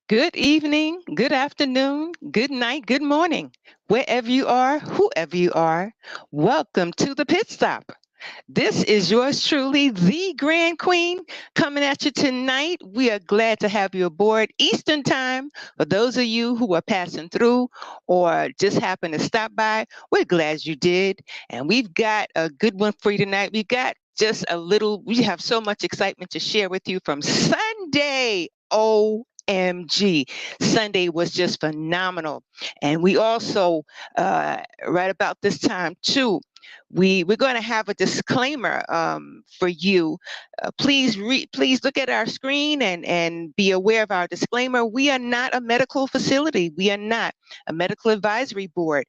Good evening, good afternoon, good night, good morning. Wherever you are, whoever you are, welcome to the Pit Stop. This is yours truly, the Grand Queen, coming at you tonight. We are glad to have you aboard Eastern Time. For those of you who are passing through or just happen to stop by, we're glad you did. And we've got a good one for you tonight. We've got we have so much excitement to share with you from Sunday. OMG. Sunday was just phenomenal. And we also, right about this time too, we're going to have a disclaimer for you. Please look at our screen and be aware of our disclaimer. We are not a medical facility. We are not a medical advisory board.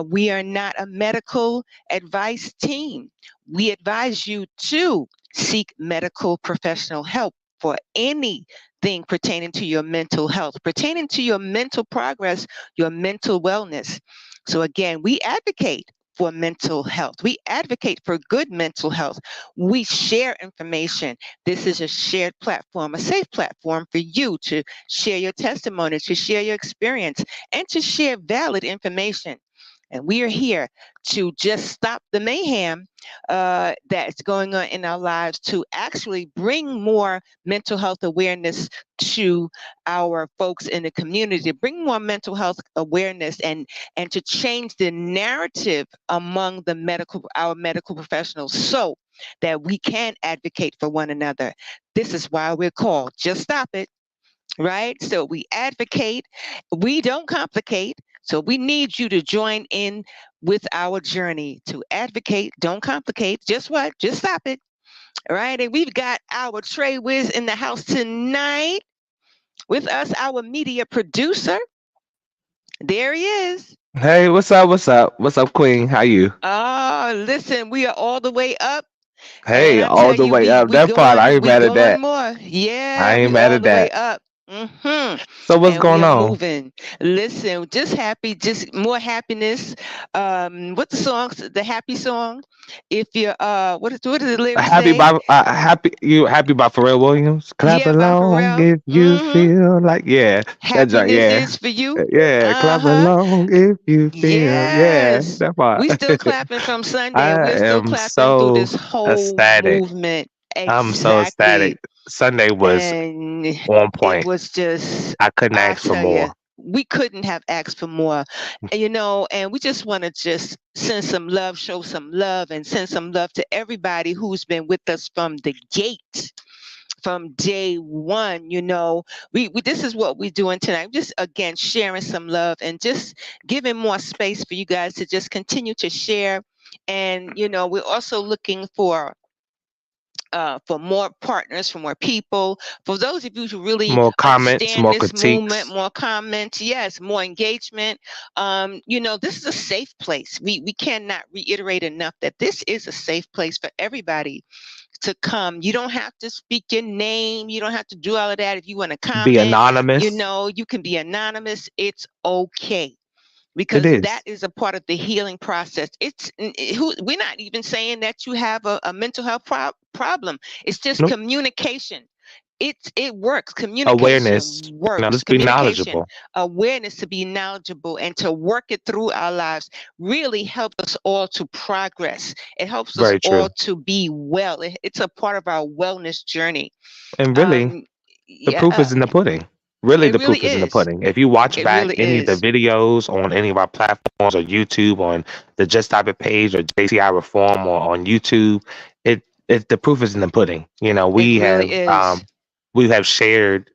We are not a medical advice team. We advise you to seek medical professional help for anything pertaining to your mental health, pertaining to your mental progress, your mental wellness. So again, we advocate for mental health. We advocate for good mental health. We share information. This is a shared platform, a safe platform for you to share your testimony, to share your experience, and to share valid information. And we are here to just stop the mayhem that's going on in our lives, to actually bring more mental health awareness to our folks in the community, to bring more mental health awareness and to change the narrative among our medical professionals so that we can advocate for one another. This is why we're called Just Stop It. Right? So we advocate, we don't complicate. So we need you to join in with our journey to advocate, don't complicate. Just what? Just stop it. All right. And we've got our Trey Wiz in the house tonight with us, our media producer. There he is. Hey, what's up? What's up? What's up, Queen? How you? Oh, listen, we are all the way up. And Hey, I all tell the you, way up. That part, I ain't we mad at going that. more. I Yeah, ain't we mad all at the way that. up. So what's And we going are on? moving. Listen, just happy, just more happiness. What the song? The happy song. If you're what does the lyrics Happy say? by happy by Pharrell Williams. Clap Yeah, by along Pharrell. if you feel like that joint, Happiness yeah. is for you. Yeah, clap Uh-huh. along if you feel Yes. that part. We still clapping from Sunday. I We're still am clapping through so this whole ecstatic. movement. I'm so ecstatic. Exactly. Sunday was And on it point. was just, I couldn't I ask for tell you, more. we couldn't have asked for more, and we just want to just send some love, show some love, and send some love to everybody who's been with us from the gate, from day one. We this is what we're doing tonight. Just again sharing some love and just giving more space for you guys to just continue to share. And we're also looking for for more partners, for more people, for those of you who really More comments, understand more this movement, critiques. more comments, yes, more engagement. This is a safe place. We cannot reiterate enough that this is a safe place for everybody to come. You don't have to speak your name. You don't have to do all of that. If you want to Be comment, anonymous. you can be anonymous. It's okay, It because that is. is a part of the healing process. We're not even saying that you have a mental health problem. It's just Nope. communication. It works. Awareness. Communication works. Just be Communication, knowledgeable. awareness, to be knowledgeable and to work it through our lives really helps us all to progress. It helps us Very all true. to be well. It's a part of our wellness journey. And really, Um, the proof yeah, is in the pudding. Really, it the really proof is in the is. pudding. If you watch It back really any of the is. videos on any of our platforms or YouTube, on the Just Stop It page or JCI Reform or on YouTube, it the proof is in the pudding. It really is. We have shared.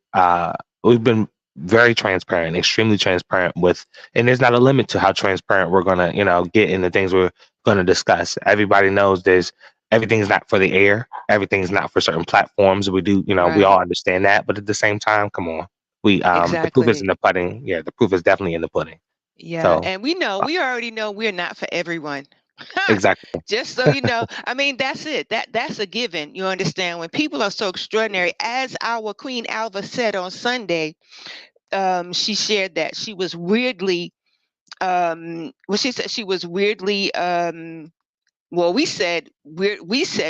We've been very transparent, extremely transparent with, and there's not a limit to how transparent we're gonna get in the things we're gonna discuss. Everybody knows there's everything's not for the air. Everything's not for certain platforms. We do, we all Right. understand that, but at the same time, come on, the proof is in Exactly. the pudding. Yeah, the proof is definitely in the pudding. Yeah. So And we already know we're not for everyone. exactly, Just so you know, I mean, that's it. That's a given. You understand? When people are so extraordinary, as our Queen Alva said on Sunday, she shared that she was weirdly, well, she said she was weirdly, well, we said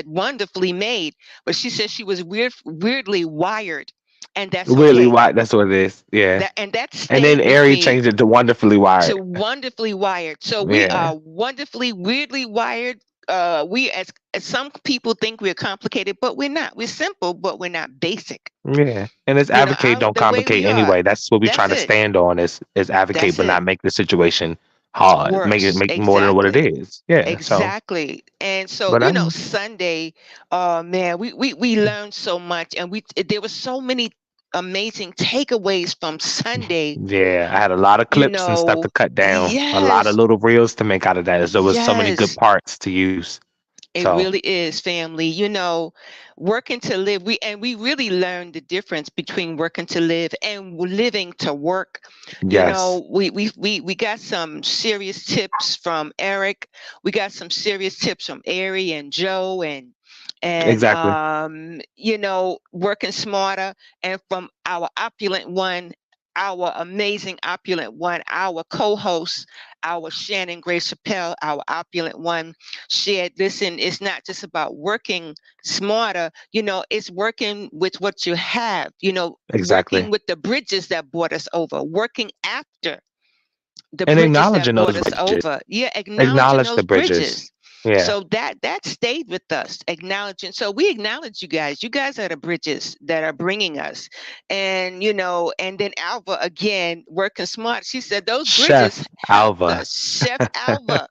wonderfully made, but she said she was weirdly wired, and that's really, okay. why? That's what it is. Yeah, That and then stayed with Ari me, changed it to wonderfully to wired. wonderfully wired. So we Yeah, are wonderfully, weirdly wired. We, as some people think we're complicated, but we're not. We're simple, but we're not basic. yeah, and it's advocate, don't The way complicate we are. anyway. That's what we're That's trying to it. stand on is advocate, That's but not it. make the situation hard. Make it Worse. make more than what it Exactly. is. Yeah. So, Exactly. And so, but I, Sunday, man, we learned so much, and there were so many amazing takeaways from Sunday. yeah, I had a lot of You clips and stuff to know, cut down. A lot of yes, little reels to make out of that. There was so many good yes. parts to use. It So, really is, family. Working to live. We really learned the difference between working to live and living to work. yes, We got some serious tips from Eric. We got some serious tips from Ari and Joe, and exactly. working smarter, and from our opulent one, our amazing opulent one, our co-host, our Shannon Grace Chappelle, our opulent one, shared, listen, it's not just about working smarter, it's working with what you have, Exactly. working with the bridges that brought us over, working after the And bridges that acknowledging brought those us bridges. over. Yeah, acknowledging Acknowledge those the bridges. bridges. Yeah. So that stayed with us, acknowledging. So we acknowledge you guys. You guys are the bridges that are bringing us. And and then Alva again working smart. She said those bridges Chef helped Alva. us. Chef Alva,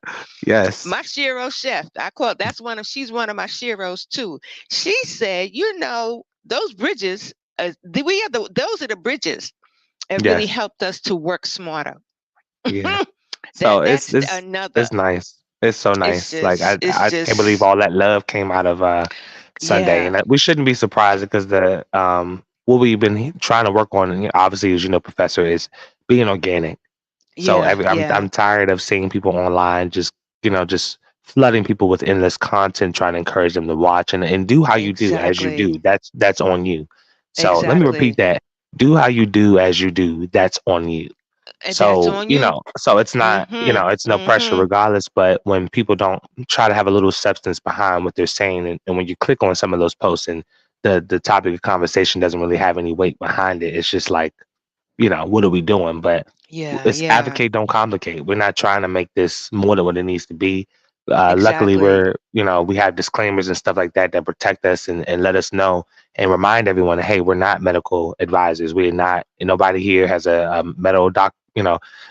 Yes. my Shiro chef. That's she's one of my Shiros too. She said, those bridges, those are the bridges. It really Yes. helped us to work smarter. Yeah. So That's it's another. nice. It's so nice. Like It's I can't believe just, all that love came out of Sunday, yeah, and we shouldn't be surprised because the what we've been trying to work on, obviously, as you know, Professor, is being organic. So yeah, I'm yeah, tired of seeing people online just just flooding people with endless content, trying to encourage them to watch and do how you do as you do. exactly, That's on you. So let me repeat exactly. that. Do how you do as you do. That's on you. And that's So, on you. so it's not, Mm-hmm. it's no pressure Mm-hmm. regardless. But when people don't try to have a little substance behind what they're saying, and when you click on some of those posts and the topic of conversation doesn't really have any weight behind it, it's just like, what are we doing? But Yeah, it's yeah, advocate, don't complicate. We're not trying to make this more than what it needs to be. Luckily, exactly. we have disclaimers and stuff like that that protect us and let us know and remind everyone, hey, we're not medical advisors. We're not, and nobody here has a medical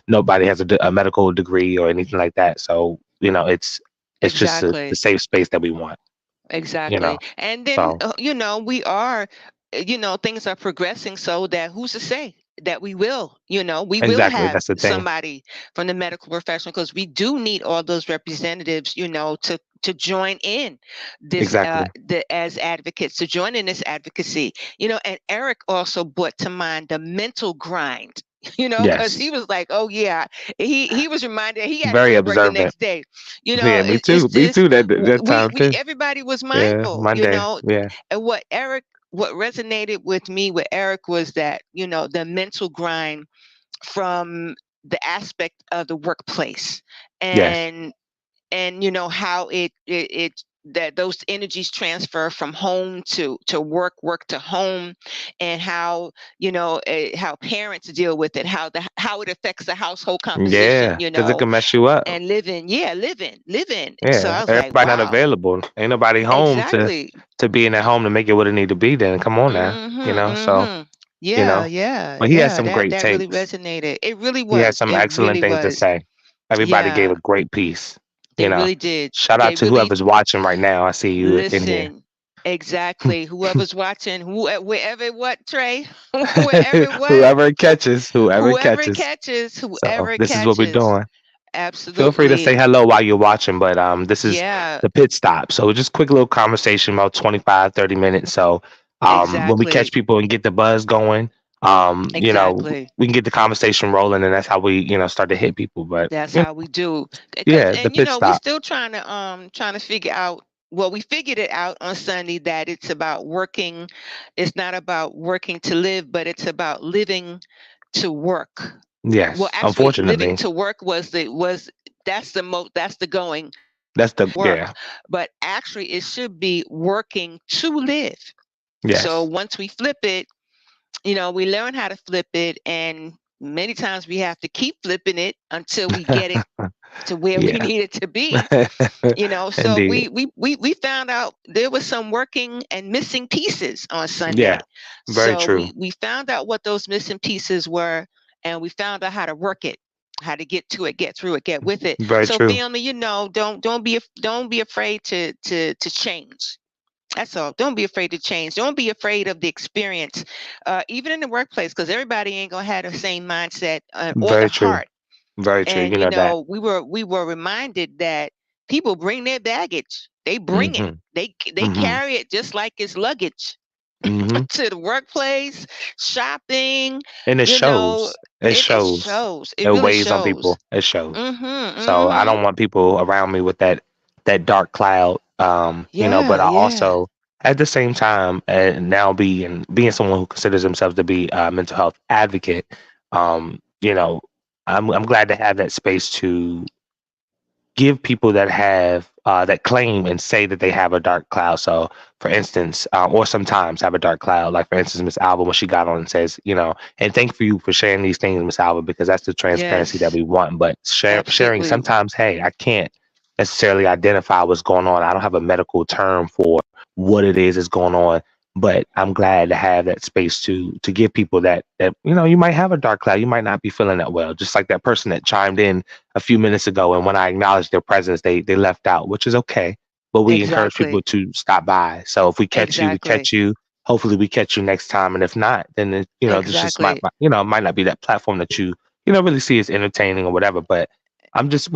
nobody has a medical degree or anything like that. So, it's just the Exactly. safe space that we want, you know. Exactly. And then, So, we are, things are progressing so that who's to say that we will exactly. have That's the thing. somebody from the medical profession, because we do need all those representatives, to to join in this Exactly. as advocates, to join in this advocacy. And Eric also brought to mind the mental grind. Because he Yes. was like, oh yeah, he was reminded he had to go Very to work the observant. next day. Yeah, me It's too. Me just too. That time we too. everybody was Yeah, mindful. Monday. Yeah. And what resonated with me with Eric was that the mental grind from the aspect of the workplace, Yes. and how it that those energies transfer from home to work to home, and how how parents deal with it, how it affects the household composition, Yeah, because it can mess you up. and living. So Yeah, I was like, everybody not wow. available. Ain't nobody home Exactly. to be in at home to make it what it need to be. Then come on now, Mhm. So Mhm. you Yeah, know, yeah, but he had yeah. some That great that really takes. resonated. It really He had was. some It excellent really things to was. say. Everybody gave Yeah, a great piece. they You know, really did. shout out They to really whoever's watching right now. I see you in here. listen. Exactly. Whoever's watching, wherever what, Trey, wherever what, Whoever whoever it catches. catches, So whoever it this is what we're catches. doing. Feel free to say Absolutely. hello while you're watching, but this is Yeah. the pit stop. So just quick little conversation, about 25, 30 minutes. So when we catch Exactly. people and get the buzz going, Exactly. we can get the conversation rolling, and that's how we, start to hit people. But That's how we do. Because yeah, the and pit we stop. still trying to figure out, well, we figured it out on Sunday that it's about working. It's not about working to live, but it's about living to work. Well, Yes, actually, living unfortunately, to work was that's the going that's the work, yeah, but actually it should be working to live. So yes. once we flip it, we learn how to flip it, and many times we have to keep flipping it until we get it to where we Yeah, need it to be. So indeed. we found out there was some working and missing pieces on Sunday. Yeah, very So true. we found out what those missing pieces were, and we found out how to work it, how to get to it, get through it, get with it. Very So true. family, don't be afraid to change. That's all. Don't be afraid to change. Don't be afraid of the experience, even in the workplace, because everybody ain't gonna have the same mindset, or the Very true. heart. Very true. And You know that. we were reminded that people bring their baggage. They bring it. Mm-hmm. They Mm-hmm. carry it just like it's luggage Mm-hmm. to the workplace, shopping. And it You know, shows. It it shows. shows. It It really weighs on shows. people. It shows. Mhm. So I Mhm. don't want people around me with that dark cloud. But Yeah. I Yeah. also at the same time, and now being someone who considers themselves to be a mental health advocate, um, you know, I'm glad to have that space to give people that have that claim and say that they have a dark cloud. So, for instance, or sometimes have a dark cloud. Like for instance, Miss Alba, when she got on and says, and thank for you for sharing these things, Miss Alba, because that's the transparency that Yes. we want. But sharing Absolutely. sometimes, hey, I can't necessarily identify what's going on. I don't have a medical term for what it is that's going on. But I'm glad to have that space to give people that you might have a dark cloud, you might not be feeling that well, just like that person that chimed in a few minutes ago. And when I acknowledged their presence, they left out, which is okay. But we encourage people Exactly. to stop by. So if we catch you, we Exactly. catch you. Hopefully we catch you next time. And if not, then this just Exactly. might not be that platform that you really see as entertaining or whatever. But I'm just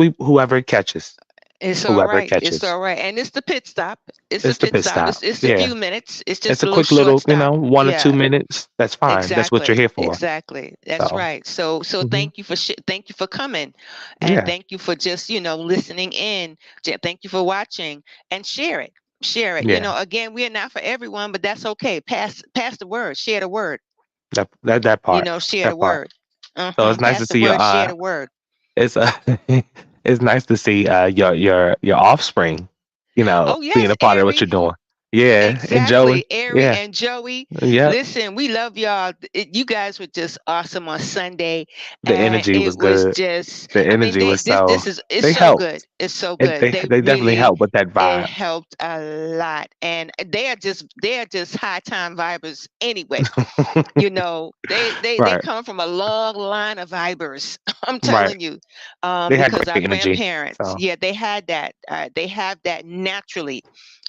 It's all whoever it right. It's catches. all right. And it's the pit stop. It's the It's the pit pit stop. It's stop. it's a Yeah. few minutes. It's It's just a a little quick short little, stop. 1 or 2 minutes. That's fine. That's what you're Exactly. here for. Exactly. That's So right. So mhm. thank you for coming, and Yeah. thank you for just listening in. Thank you for watching, and share it. Share it. Yeah. Again, we are not for everyone, but that's okay. Pass the word. Share the word. That part. Share the That part. word. So it's nice Pass to the see your word. Share the word. it's it's nice to see your offspring, Oh being yes, a part of what Ari. you're doing. Yeah. And Joey. Exactly, Ari Yeah. and Joey. Yep. Listen, we love y'all. You guys were just awesome on Sunday, The and energy it was was good. just. The I mean, energy was this is it's they so good. helped. It's so It, good. they They they definitely really helped with that it vibe. helped a lot, and they are just high time vibers anyway. They Right. come from a long line of vibers. I'm Right. telling you, They had because our great energy. grandparents, So yeah, they had that. They have that naturally.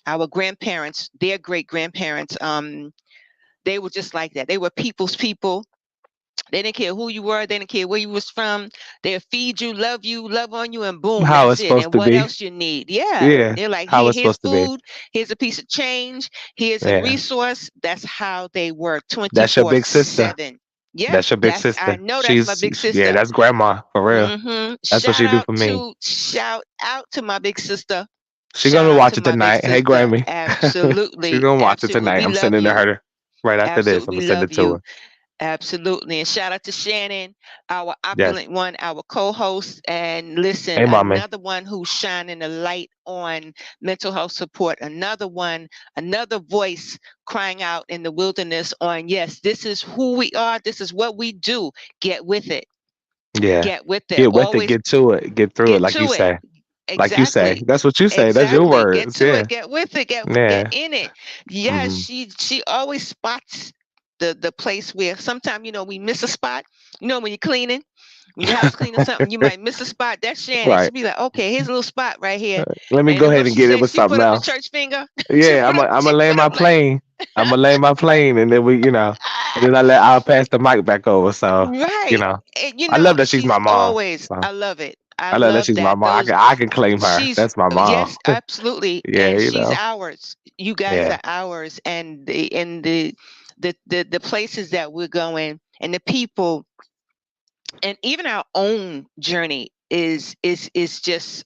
Our grandparents, their great grandparents, they were just like that. They were people's people. They didn't care who you were. They didn't care where you was from. They'll feed you, love on you, and boom, How that's it's it. supposed And to what be. else you need? Yeah. Yeah, They're like, how here, it's here's supposed to be. food. Here's a piece of change. Here's a Yeah, resource. That's how they work that's your big sister. 24/7. Yep. That's your big I sister. know that's my big Yeah, sister. that's grandma for real. That's what she do for me. Shout out to my big sister. She Shout gonna out to watch it my big tonight. Hey, sister. Grammy. She Absolutely. gonna watch it Absolutely. tonight. We I'm love sending it to you. her right after this. I'm Absolutely. gonna We send love it to you. her. Absolutely. And shout out to Shannon, our Yes. opulent one, our co host. And listen, Hey, mommy. another one who's shining a light on mental health support. Another one, another voice crying out in the wilderness on, yes, this is who we are. This is what we do. Get with it. Yeah. Get with it. Get with it. Always Get to it. Get through it. get Like you to it. say. Like you say. Exactly. That's what you say. That's your Exactly. Get words. to it. Yeah. Get with it. Get Yeah. in it. Yeah, Hmm. she always spots the place where sometimes we miss a spot. When you're cleaning, when your house cleaning something, you might miss a spot. That's Shannon. Right. She'll be like, okay, here's a little spot right here. Let me And go then ahead what and she get it say? with She put something up the else. church finger. she Yeah, put up I'm she gonna lay put my up like plane. I'm gonna lay my plane, and then and then I'll pass the mic back over. So, you right. know, And I love that she's she's my mom. always So I love it. I I love that love she's my that. mom. Those I can claim her. She's That's my mom. yes, absolutely, Yeah, and you she's know. ours. You guys Yeah, are ours, and the places that we're going, and the people, and even our own journey is just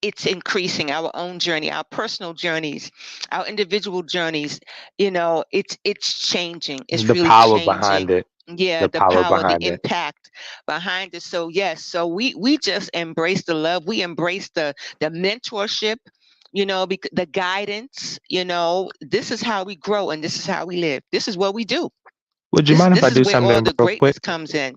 it's increasing. Our own journey, our personal journeys, our individual journeys. It's changing. It's the really power behind changing. it. Yeah, The the power power, the behind it. impact behind it. So yes, so we just embrace the love. We embrace the mentorship. The guidance. This is how we grow, and this is how we live. This is what we do. Would you This mind if I this is do where all something the real quick? greatness comes in.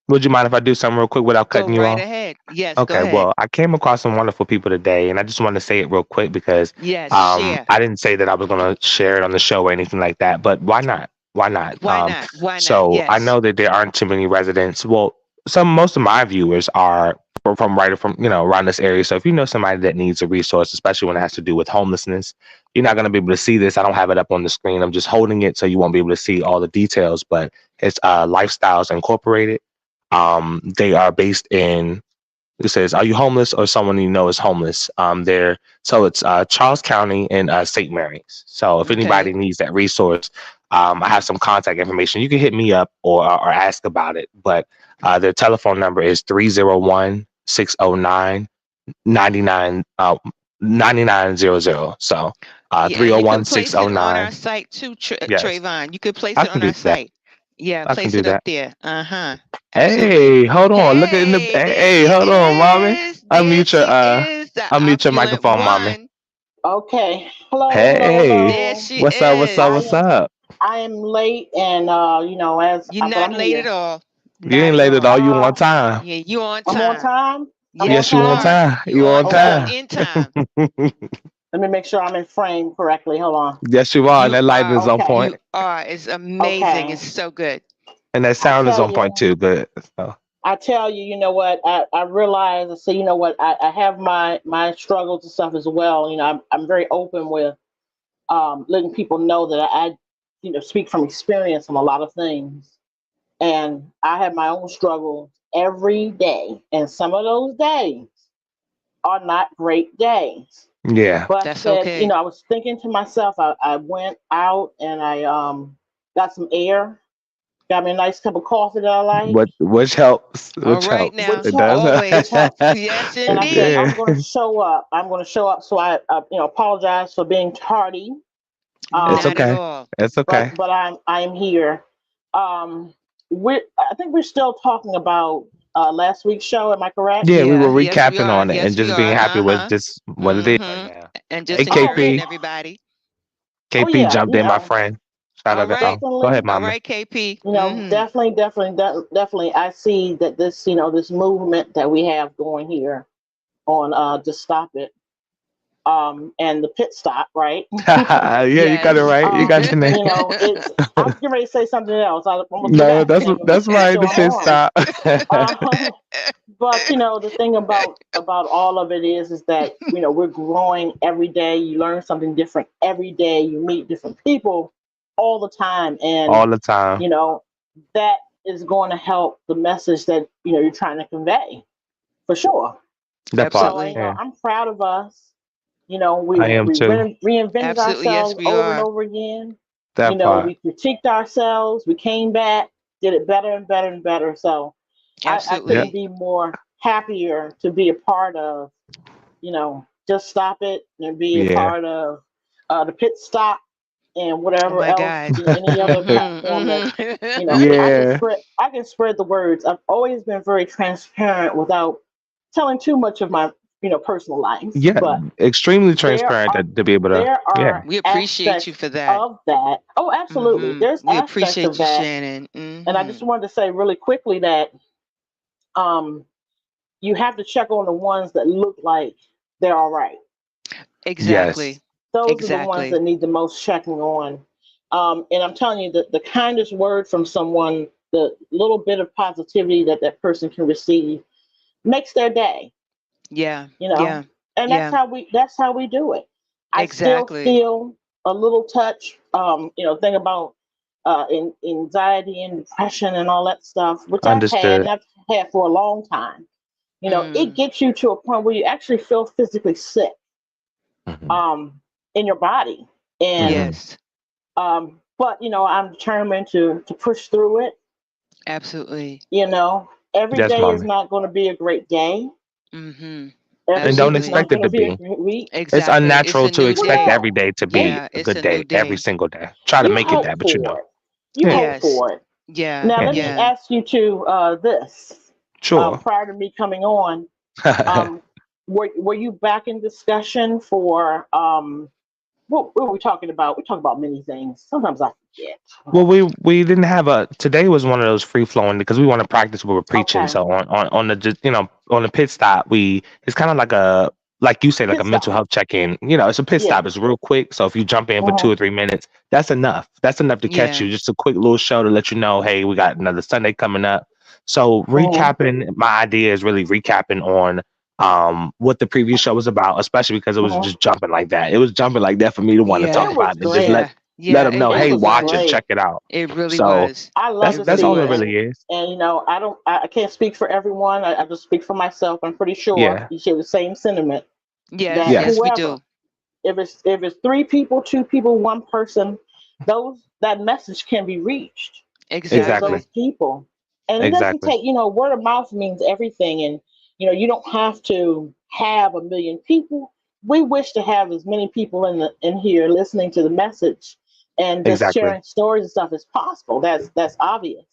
Would you mind if I do something real quick without Go cutting you right off? ahead. Yes, go Okay, ahead. well, I came across some wonderful people today, and I just want to say it real quick because Yes, share. I didn't say that I was going to share it on the show or anything like that, but why not? Why not? Why not? Why not? So I Yes. know that there aren't too many residents. Well, most of my viewers are from around this area. So if you know somebody that needs a resource, especially when it has to do with homelessness, you're not going to be able to see this. I don't have it up on the screen. I'm just holding it so you won't be able to see all the details. But it's Lifestyles Incorporated. They are based in. It says, "Are you homeless or someone you know is homeless?" There, so it's Charles County and St. Mary's. So if Okay. anybody needs that resource, I have some contact information. You can hit me up or ask about it. But their telephone number is 301-609-99 9900. So Yeah, three and zero you one can six place zero it on our nine. site too, Yes, Trayvon. You could place I it can on do our that. site. Yeah, I can place do it up that. there. Uh-huh. Absolutely. Hey, hold on. Look at in the Hey, there hey, she hold on, mommy. is. There Unmute your she is, the unmute your opulent microphone, mommy. one. Okay. Hello, hello, Hey, There hello. she what's up? What's up? I is. What's am up? I am late and You're but not I'm late at here. all. You Not ain't at late at all. all. You on Uh time. Yeah, you on I'm on time. time. I'm on Yes, Yes, you you on time. are. time. You You on on time, Okay. time. in time. Let me make sure I'm in frame correctly. Hold on. Yes, you are. You That lighting are. is on Okay. point, You are. It's amazing. Okay. It's so good. and that I sound is tell on point you, too. Good. So, I tell you, you know what? I realize I say, you know what, I have my struggles and stuff as well. I'm very open with letting people know that speak from experience on a lot of things. And I have my own struggles every day. And some of those days are not great days. yeah. But I That's said, okay. I was thinking to myself, I went out and I got some air, got me a nice cup of coffee that I like, Which helps. All Which right helps. now. which It does. helps, which Always. helps. Yes, And I said, indeed. Yeah. I'm going to show up. I'm going to show up. So I, apologize for being tardy. It's Not at Um, okay. all. It's okay. but I'm here. Um, I think we're still talking about last week's show. Am I correct? Yeah, we Yeah. were Yes, we recapping are. on it and Yes, we just are. being happy with Uh-huh. just what it is right Mm-hmm. now. And Hey, just Oh encouraging KP. yeah, everybody. oh KP yeah. jumped in, my friend. Shout All out to right. oh, go Definitely. ahead, All mama. right, KP. Mm-hmm. Definitely. I see that this movement that we have going here on Just Stop It, and the pit stop, right? Yeah, you got it Yes. right. You got the name. It's. I was getting ready to say something else. I almost No, forgot the name of that's the right. show The I'm pit on. stop. Um, but the thing about all of it is that we're growing every day. You learn something different every day. You meet different people all the time, and All the time. you know that is going to help the message that you're trying to convey, for sure. That part. So Absolutely. Yeah, I'm proud of us. We I am too. reinvented Absolutely. Yes, ourselves we over and are. over again. That part. We critiqued ourselves. We came back, did it better and better and better. So I Yep. couldn't Absolutely. be more happier to be a part of. Just stop it and be a Yeah. part of the pit stop and Oh whatever my else, God. any other platform that Yeah. I can spread the words. I've always been very transparent without telling too much of my personal life, Yeah. but Extremely there transparent are to be able to. there Yeah. are We appreciate you aspects for that. of that. Oh, absolutely. There's We aspects of appreciate you, that, Shannon. and I just wanted to say really quickly that um, you have to check on the ones that look like they're all right. Yes. Exactly. Those are the ones Exactly. that need the most checking on. And I'm telling you that the kindest word from someone, the little bit of positivity that that person can receive, makes their day. Yeah. You know, Yeah. and Yeah. that's how we do it. I still Exactly. feel a little touch. Thing about anxiety and depression and all that stuff, which I've had Understood. and I've had for a long time. It Mm. gets you to a point where you actually feel physically sick Hmm. um, in your body. And Hmm. Yes. but I'm determined to push through it. Absolutely. You know, every Yes, day is mommy. not going to be a great day. Mm-hmm. Every And don't week is Absolutely. not expect it going to to be a be. great week. It's Exactly. It's unnatural a to new expect day. every Well, day to be Yeah, a it's good a new day every day. single day. Try to you make it hope that, but you for know. it. You Yeah. hope Yes. for it. Yeah. Now, Yeah. let me Yeah. ask you to this. Sure. Prior to me coming on, um, were you back in discussion for what were we talking about? We talk about many things. Sometimes I forget. Well, we didn't have a today was one of those free flowing because we want to practice what we're preaching. Okay, So on the just on the pit stop, we it's kind of like a like you say like a pit mental stop. health check in. It's a pit Yeah. stop. It's real quick. So if you jump in for Uh-huh. 2 or 3 minutes, that's enough. That's enough to catch Yeah. you. Just a quick little show to let you know, hey, we got another Sunday coming up. So Uh-huh. recapping, my idea is really recapping on what the previous show was about, especially because it was Uh-huh. just jumping like that. It was jumping like that for me to want to talk It Yeah. was about it and just let great. Yeah. let Yeah. them know, It It hey, really was watch it, was. check great. it out. It really So was. I love It to that's really see all it it, was. really is. and I can't speak for everyone. I just speak for myself. I'm pretty sure Yeah. you share the same sentiment Yes. that Yes. Yes, we do. whoever, if it's three people, two people, one person, that message can be reached to Exactly. Exactly. those people. And it doesn't Exactly. take, word of mouth means everything. And, you don't have to have a million people. We wish to have as many people in here listening to the message and just Exactly. sharing stories and stuff as possible. That's obvious.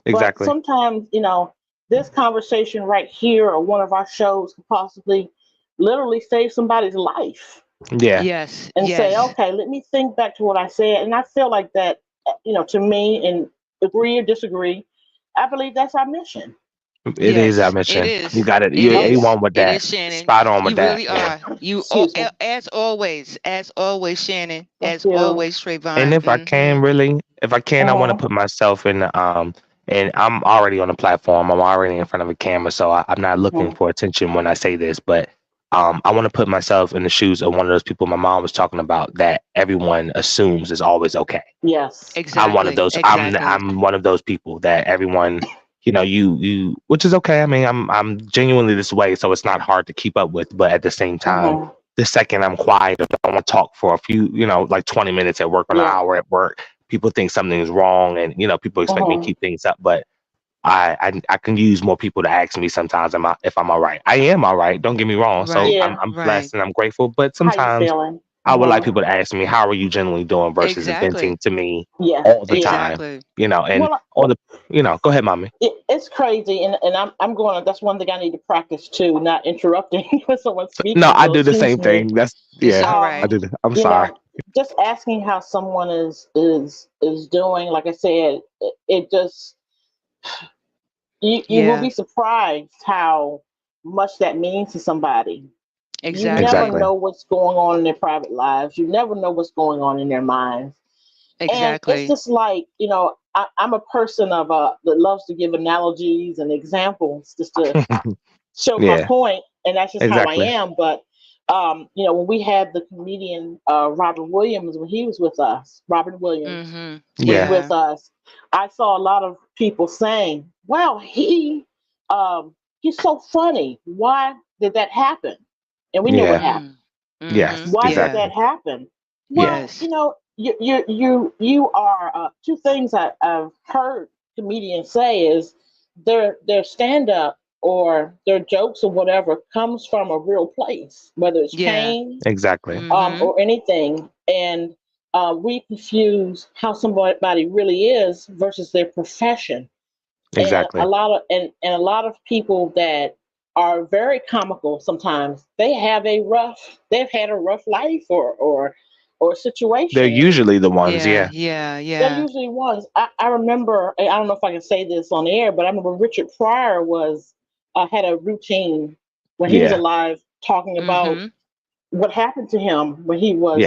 But Exactly. sometimes, this conversation right here or one of our shows could possibly literally save somebody's life Yeah. Yes. and say, Yes. okay, let me think back to what I said. And I feel like that, to me, and agree or disagree, I believe that's our mission. It is our Yes. It mission. You is. got it. It You is. A1 with It that. is, Shannon. Spot on with You that. really Yeah. are. Excuse me. As always, Shannon. Thank As you. always, And Trayvon. if I can really, if I can, I want to Uh-huh. put myself in the and I'm already on the platform. I'm already in front of a camera, so I'm not looking Uh-huh. for attention when I say this, but I want to put myself in the shoes of one of those people my mom was talking about that everyone assumes is always okay. Yes. I'm one of Exactly. those. Exactly. I'm one of those people that everyone, you, which is okay. I mean, I'm genuinely this way, so it's not hard to keep up with. But at the same time, Uh-huh. the second I'm quiet, or I want to talk for a few, like 20 minutes at work or an Yeah. hour at work, people think something is wrong, and people expect me to Uh-huh. keep things up. But I can use more people to ask me sometimes if I'm all right. I am all right. Don't get me wrong. So Right. I'm Yeah. I'm Right. blessed and I'm grateful. But How you sometimes feeling? I would like Uh-huh. people to ask me, how are you generally doing versus Exactly. venting to me Yeah. all the Yeah. time, Exactly. and Well, all the, go ahead, mommy. it's crazy, and I'm going to, that's one thing I need to practice too, not interrupting when someone's No, speaking, I so do the excuse same me. thing. That's, It's yeah, all I right. Um, do. I'm you sorry. know, just asking how someone is doing, like I said, it just you will Yeah. be surprised how much that means to somebody. You never Exactly. Exactly. know what's going on in their private lives. You never know what's going on in their minds. And it's Exactly. just like, I'm a person that loves to give analogies and examples just to show my Yeah, point, and that's just how I exactly. am. But when we had the comedian Robert Williams, when he was with us, Robert Williams Mm-hmm. was Yeah. with Yeah. us, I saw a lot of people saying, "Well, he's so funny. Why did that happen?" And we know what Yeah. happened. Mm. Yes. Mm-hmm. Why did Yeah. that Exactly. happen? Well, Yes. you are two things I've heard comedians say is their stand up or their jokes or whatever comes from a real place, whether it's Yeah. pain Exactly. Mm-hmm. or anything, and we confuse how somebody really is versus their profession, and Exactly. a lot of people that are very comical sometimes they've had a rough life or They're situation, and usually the ones. Yeah. Yeah. Yeah. they're Yeah. usually ones. I remember, I don't know if I can say this on air, but I remember Richard Pryor was had a routine when he was Yeah. alive talking about Mm-hmm. what happened to him when he Yeah. was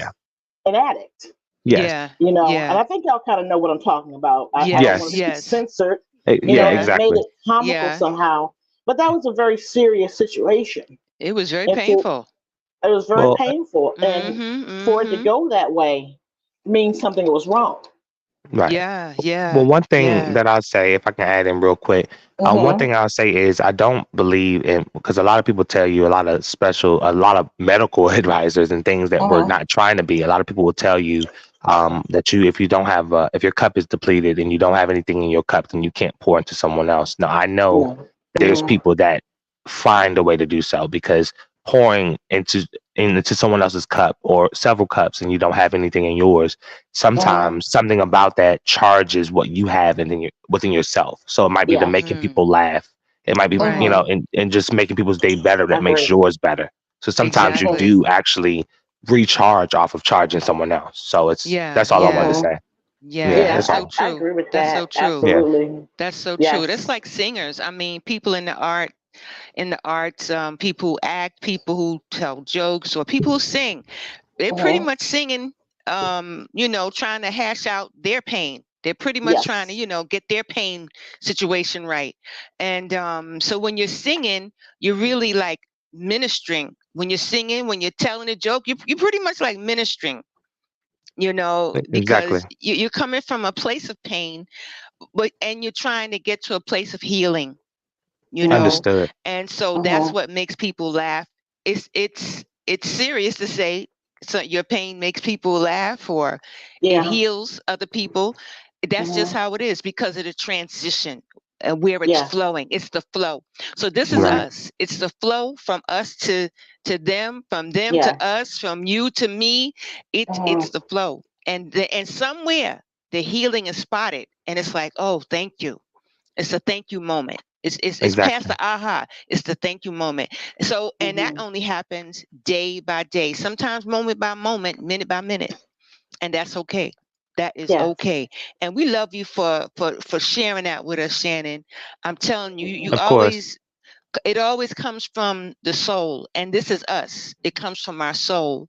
an addict, Yes. Yeah. and Yeah. I think y'all kind of know what I'm talking about. I don't Yes. want to Yes. be Yes. censored, Yeah. and Yeah. he made Exactly. it comical Yeah. somehow. But that was a very serious situation, It was very and for painful. it was very Well. painful, and Mm-hmm. for it to Mm-hmm. go that way means something was wrong. Right. Yeah. Well, Yeah. one thing Yeah. that I'll say, if I can add in real quick, one Mm-hmm. thing I'll say is I don't believe in, because a lot of people tell you a lot of medical advisors and things that we're Mm-hmm. not trying to be. A lot of people will tell you that if you don't have, if your cup is depleted and you don't have anything in your cup, then you can't pour into someone else. Now, I know Yeah. there's Mm-hmm. people that find a way to do so, because pouring into someone else's cup or several cups and you don't have anything in yours, Mm-hmm. sometimes something about that charges what you have within yourself. So it might be the Yes. making Mm. people laugh. It might be, Right. Mm-hmm. and just making people's day better I that makes agree. yours better. So sometimes you Mm-hmm. Exactly. do actually recharge off of charging someone else. So Yeah. that's all I wanted to Yeah. Mm-hmm. say. Yeah. Yeah, Yeah, That's that's so all. I true. agree with That's so that. true. Yeah, Absolutely. That's so true. That's Yes. like singers. I mean, people in the arts, people who act, people who tell jokes, or people who sing. They're pretty Mm-hmm. much singing, trying to hash out their pain. They're pretty much trying to, Yes. get their pain situation right. And so when you're singing, you're really like ministering. When you're singing, when you're telling a joke, you're pretty much like ministering, exactly. because you're coming from a place of pain, but and you're trying to get to a place of healing, you Mm-hmm. know Understood. and so that's Mm-hmm. what makes people laugh. It's serious to say, so your pain makes people laugh, or it Yeah. heals other people. That's just Mm-hmm. how it is, because of the transition, where it's Yes. flowing. It's the flow. So this is Right. Mm-hmm. us. It's the flow from us to them, from them to Yes. us, from you to me. It's Mm-hmm. the flow, and somewhere the healing is spotted, and it's like, oh, thank you. It's a thank you moment. It's past Exactly. the aha. It's the thank you moment. So, and that Mm-hmm. only happens day by day, sometimes moment by moment, minute by minute, and that's okay. That is Yes. okay. And we love you for sharing that with us, Shannon. I'm telling you, you Of course. always it always comes from the soul, and this is us. It comes from our soul,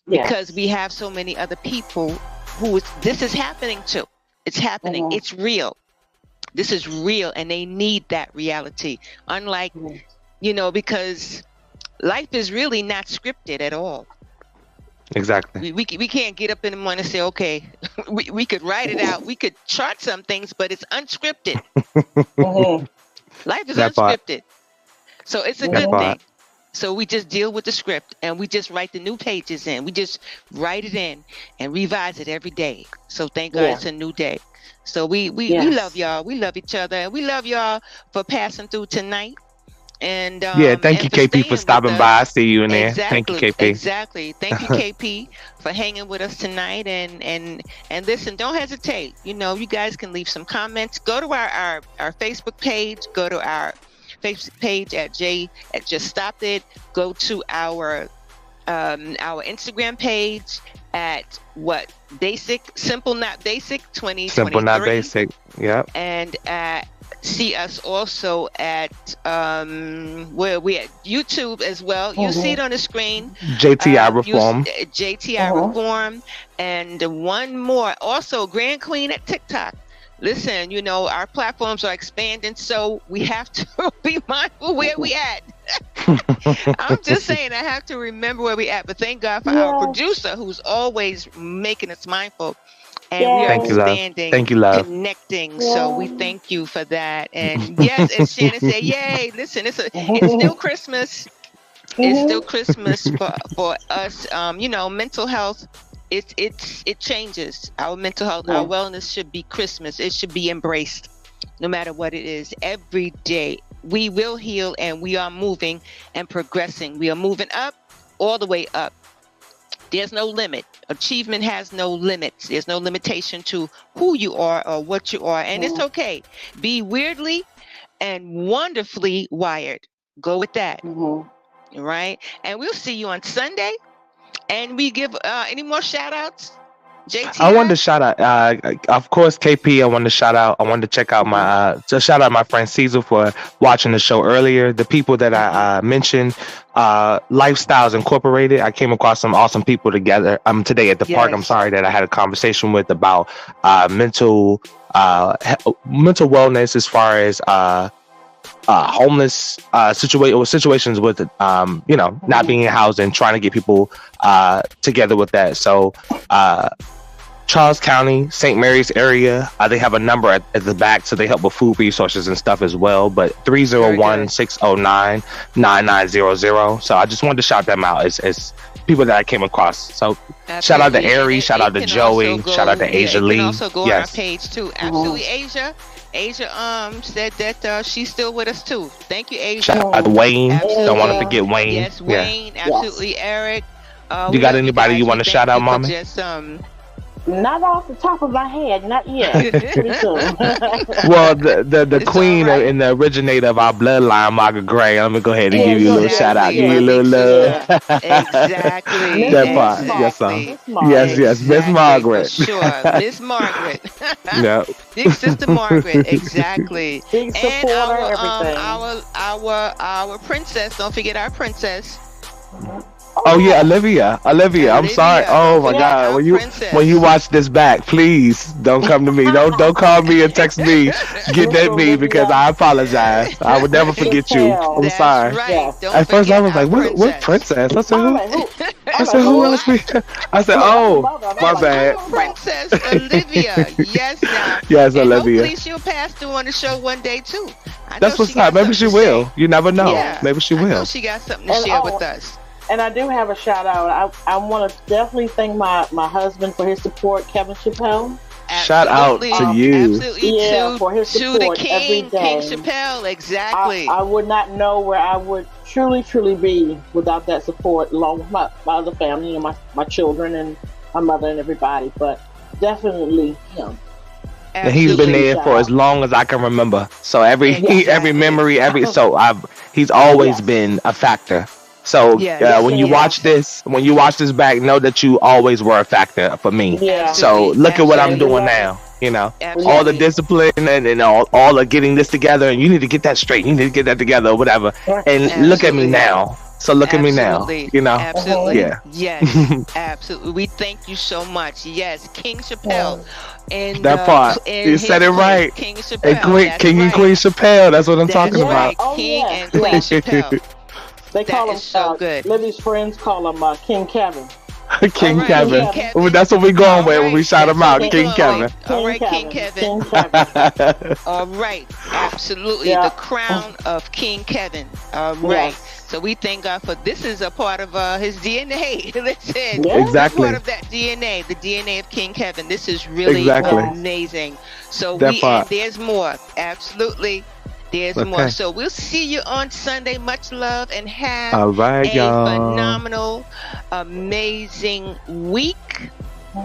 because we Yes. have so many other people this is happening to. It's happening. Mm-hmm. It's real. This is real, and they need that reality. Unlike, Mm-hmm. because life is really not scripted at all. Exactly. We can't get up in the morning and say, okay, we could write it out. We could chart some things, but it's unscripted. Mm-hmm. Life is That part. unscripted. So it's a That good Mm-hmm. part. thing. So we just deal with the script, and we just write the new pages in. We just write it in and revise it every day. So thank God Yeah. it's a new day. So we love Yes. y'all. We love each other, and we love y'all for passing through tonight, and Yeah. Thank you, for KP, for staying with stopping by. I us. see you in there. Thank you, Exactly, KP. exactly. Thank you, KP, for hanging with us tonight. And listen, don't hesitate. You guys can leave some comments. Go to our Facebook page. Go to our Facebook page at Just Stop It. Go to our Instagram page at what simple not basic Simple, not 2023, basic. Yep. and see us also at where we at YouTube as well. You see it Mm-hmm. on the screen. JTI Use reform. JTI Mm-hmm. Reform, and one more also Grand Queen at TikTok. Listen, our platforms are expanding, so we have to be mindful where we at. I'm just saying I have to remember where we at. But thank God for our Yeah. producer who's always making us mindful. And we are Thank you, Yes. love. expanding, Thank you, love. connecting. So we Yeah. thank you for that. And yes, as Shannon said, yay! Listen, it's still Christmas. It's still Mhm. Christmas for us. Mental health. It changes. Our mental health, our Yeah. wellness should be Christmas. It should be embraced, no matter what it is. Every day we will heal, and we are moving and progressing. We are moving up, all the way up. There's no limit. Achievement has no limits. There's no limitation to who you are or what you are, and it's Mhm. okay. Be weirdly and wonderfully wired. Go with that, Mhm. right? And we'll see you on Sunday. And we give any more shout outs, I wanted to JTI? shout out, of course, KP. I wanted to shout out. I wanted to check out my, Mhm. to shout out my friend Caesar for watching the show earlier. The people that I mentioned, Lifestyles Incorporated. I came across some awesome people together. Today at the park. I'm Yes. sorry that I had a conversation with about mental wellness as far as homeless situations with not Mhm. being housed and trying to get people together with that. So Charles County, St. Mary's area, they have a number at the back, so they help with food resources and stuff as well. But three zero Very one good. 609 9900. So I just wanted to shout them out as people that I came across. So shout out to Absolutely. Ari, And shout out to can also Joey, shout out to Asia it can Lee. also go on our Yes. page too. Absolutely, Asia. Asia said that she's still with us too. Thank you, Shout Asia. out to Wayne. Don't want to Absolutely. forget Wayne. Yes, Yeah. Wayne. Absolutely, Eric. You We got love anybody you guys. want We to thank shout out, you for mommy? just Not off the top of my head, not yet. Pretty soon. Well, the It's queen all right. and the originator of our bloodline, Margaret Gray. Let me go ahead and Yeah, give you a little shout out. Exactly, Give my you a yeah. big little sister. love. Exactly, That Miss part. Mark. Yes, sir. exactly, Miss Mark. Yes, Miss exactly, for Margaret. sure. Miss Margaret, Yeah. big sister Margaret, exactly. Big And supporter, our everything. our princess. Don't forget our princess, Oh yeah, Olivia. I'm sorry. Olivia. Oh Don't my forget God. our When you princess. watch this back, please don't come to me. Don't call me and text me. Get Miss at me because Olivia. I apologize. I would never forget you. Chantel. I'm That's sorry. right. Yes. Don't At first I forget was our like, what princess? I said I'm who? like, who? I I'm said like, who who? else? I said Yeah, oh mother. I'm my like, bad. oh, Princess Olivia. Yes, now. Yes, And Olivia. hopefully she'll pass through on the show one day too. I That's know what's she got up. Maybe something she to will. say. You never know. Yeah, Maybe she I know will. she got something to And share with us. And I do have a shout out. I want to definitely thank my husband for his support, Kevin Chappelle. Shout out Absolutely. to you. Absolutely. Yeah, for his To the support every king, day. King Chappelle. Exactly. I would not know where I would truly be without that support, along with my other family and my children and my mother and everybody. But definitely him. And he's been Absolutely. there for as long as I can remember. So every Exactly. memory, he's always Yes. been a factor. So Yes. when you Yes. watch this back, know that you always were a factor for me. Yeah. So Absolutely. look at what I'm Absolutely. doing now. You know, Absolutely. all the discipline and all the getting this together, and you need to get that straight. You need to get that together, or whatever. And look at me Absolutely. now. So look at me now. Absolutely. You know. Absolutely. Yeah. Yes. Absolutely. We thank you so much. Yes, King Chappelle. And That part. and You said his it right. King Chappelle. And That's King and right. Queen Chappelle. That's what I'm That's talking right. Oh, King yeah. and Queen Chappelle. They call That him is so good. Libby's friends call him King Kevin. about. King All right, Kevin. King Kevin. That's what we going with when we right, shout him that's out. what we King going Kevin. with. All right, King Kevin. King Kevin. All right, absolutely. Yeah. The crown of King Kevin. All right. Yes. So we thank God for this is a part of his DNA. Listen, Yeah. Exactly. part of that DNA, the DNA of King Kevin. This is really Exactly. amazing. So That and part. there's more. Absolutely. There's Okay. more. So we'll see you on Sunday. Much love and have All right, a y'all. phenomenal, amazing week.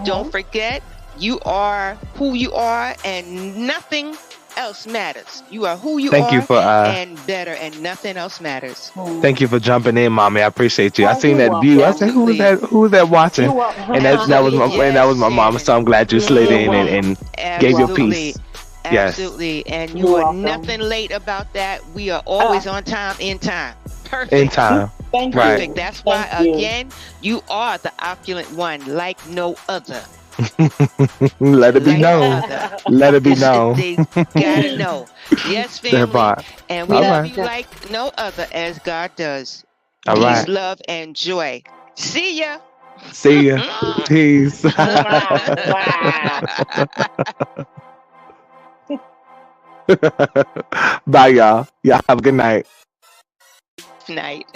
Don't forget, you are who you are, and nothing else matters. You are who you Thank are, you for and better, and nothing else matters. thank you for jumping in, mommy. I appreciate you. I Oh, seen you're that view. I said, welcome. who was that watching? You welcome. And that was my Absolutely. and that was my mama. So I'm glad you slid in You're and gave your Absolutely. piece. Yes. Absolutely. And You're you are welcome. nothing late about that. We are always on time, in time. Perfect. In time. Thank Right. Perfect. you. That's why, Thank you. again, you are the opulent one like no other. Let it be like no known. other. Let it be known. They gotta know. Yes, That family. part. And we All love right. you like no other as God does. All Peace, right. love, and joy. See ya. See ya. Peace. Mwah, mwah. Bye, y'all. Y'all have a good night. Night.